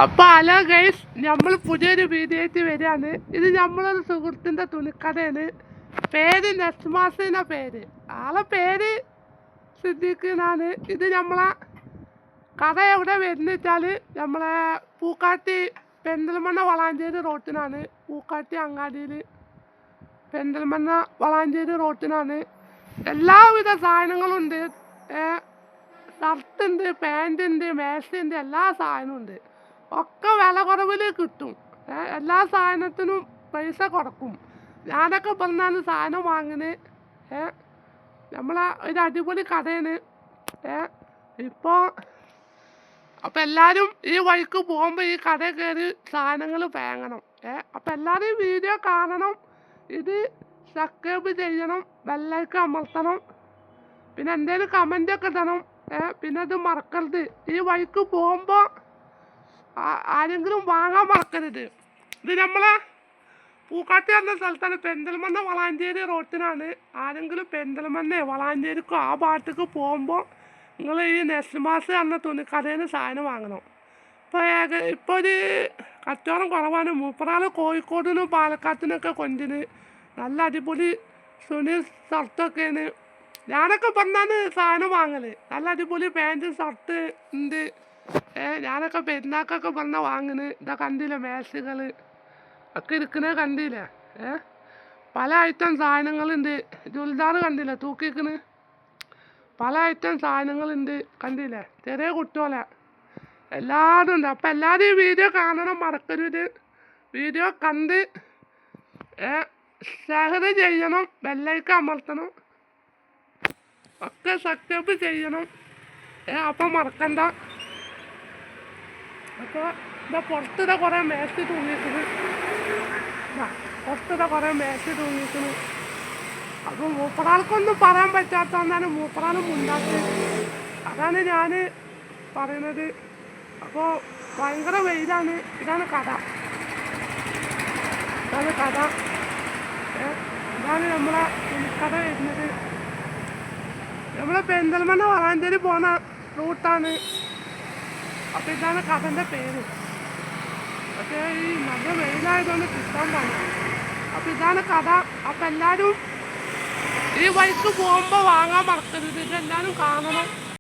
അപ്പൊ hello guys, നമ്മൾ പുതിയൊരു വീഡിയോ ആയിട്ട് വരികയാണ്. ഇത് നമ്മളൊരു സുഹൃത്തിന്റെ തുണിക്കടയാണ്. പേര് നസ്മാസ് എന്ന പേര്. ആളെ പേര് സിദ്ദീഖ് എന്നാണ്. ഇത് നമ്മളെ കട എവിടെ വരുന്നിട്ടാല് നമ്മളെ പൂക്കാട്ടി പെരിന്തൽമണ്ണ വളാഞ്ചേരി റോട്ടിനാണ്. പൂക്കാട്ടി അങ്ങാടിയിൽ പെരിന്തൽമണ്ണ വളാഞ്ചേരി റോട്ടിനാണ്. എല്ലാവിധ സാധനങ്ങളും ഉണ്ട്. ഷർട്ട് ഉണ്ട്, പാൻറ് ഉണ്ട്, മാക്സി ഉണ്ട്, എല്ലാ സാധനവും ഉണ്ട്. ഒക്കെ വില കുറവിൽ കിട്ടും. എല്ലാ സാധനത്തിനും പൈസ കുറക്കും. ഞാനൊക്കെ പറഞ്ഞാണ് സാധനം വാങ്ങുന്നത്. നമ്മളെ ഒരു അടിപൊളി കടയാണ്. ഇപ്പോൾ അപ്പം എല്ലാവരും ഈ വഴിക്ക് പോകുമ്പോൾ ഈ കട കയറി സാധനങ്ങൾ വാങ്ങണം. അപ്പം എല്ലാവരും ഈ വീഡിയോ കാണണം. ഇത് സബ്സ്ക്രൈബ് ചെയ്യണം, ബെല്ലൈക്കൺ അമർത്തണം, പിന്നെ എന്തെങ്കിലും കമൻ്റൊക്കെ ഇടണം. പിന്നെ അത് മറക്കരുത്. ഈ വഴിക്ക് പോകുമ്പോൾ ആരെങ്കിലും വാങ്ങാൻ മറക്കരുത്. ഇത് നമ്മളെ പൂക്കാട്ടി എന്ന സ്ഥലത്താണ്. പെരിന്തൽമണ്ണ വളാഞ്ചേരി റോട്ടിനാണ്. ആരെങ്കിലും പെരിന്തൽമണ്ണ വളാഞ്ചേരിക്കോ ആ ഭാഗത്തേക്ക് പോകുമ്പോൾ നിങ്ങൾ ഈ നെസ്മാസ് എന്ന തുണിക്കടയിൽ നിന്ന് സാധനം വാങ്ങണം. ഇപ്പോൾ ഒരു കച്ചവടം കുറവാണ്. മൂപ്പറാൾ കോഴിക്കോടിനും പാലക്കാട്ടിനൊക്കെ കൊണ്ടിന് നല്ല അടിപൊളി തുണി ഷർട്ടൊക്കെയാണ്. ഞാനൊക്കെ പറഞ്ഞാണ് സാധനം വാങ്ങൽ. നല്ല അടിപൊളി പാൻറ്റ് ഷർട്ട് ഉണ്ട്. ഞാനൊക്കെ പെരുന്നാക്കൊക്കെ പറഞ്ഞാൽ വാങ്ങുന്നത്. ഇതാ കണ്ടില്ല, മാക്സികൾ ഒക്കെ ഇരിക്കുന്നത് കണ്ടില്ല. പല ഐറ്റം സാധനങ്ങളുണ്ട്. ചുരിദാർ കണ്ടില്ല തൂക്കിക്കണ്. പല ഐറ്റം സാധനങ്ങളുണ്ട് കണ്ടില്ലേ. ചെറിയ കുട്ടികളെ എല്ലാവരും ഉണ്ട്. അപ്പം എല്ലാവരും ഈ വീഡിയോ കാണണം, മറക്കരുത്. വീഡിയോ കണ്ട് ഷെയർ ചെയ്യണം, ബെല്ലൈക്കൺ അമർത്തണം, ഒക്കെ സബ്സ്ക്രൈബ് ചെയ്യണം. അപ്പം മറക്കണ്ട. അപ്പോൾ ഇതാ പുറത്തിടെ കുറേ മാച്ച് തൂങ്ങിക്കുന്നു. പുറത്തിടെ കുറേ മാച്ച് തൂങ്ങിക്കുന്നു. അപ്പോൾ മൂപ്പറാൾക്കൊന്നും പറയാൻ പറ്റാത്തതാണ് മൂപ്പറാൾ മുണ്ടാക്കി. അതാണ് ഞാൻ പറയുന്നത്. അപ്പോൾ ഭയങ്കര വെയിലാണ്. ഇതാണ് കട. ഇതാണ് നമ്മളെ തുണിക്കട വരുന്നത്. നമ്മളെ പെരിന്തൽമണ്ണ വളാഞ്ചേരി പോകുന്ന റൂട്ടാണ്. അപ്പം ഇതാണ് കടൻ്റെ പേര്. പക്ഷേ ഈ നല്ല വെയിലായതുകൊണ്ട് കിട്ടാൻ പാടില്ല. അപ്പം ഇതാണ് കട. അപ്പം എല്ലാവരും ഈ വഴിക്ക് പോകുമ്പോൾ വാങ്ങാൻ മറക്കരുത്. ഇതെല്ലാവരും കാണണം.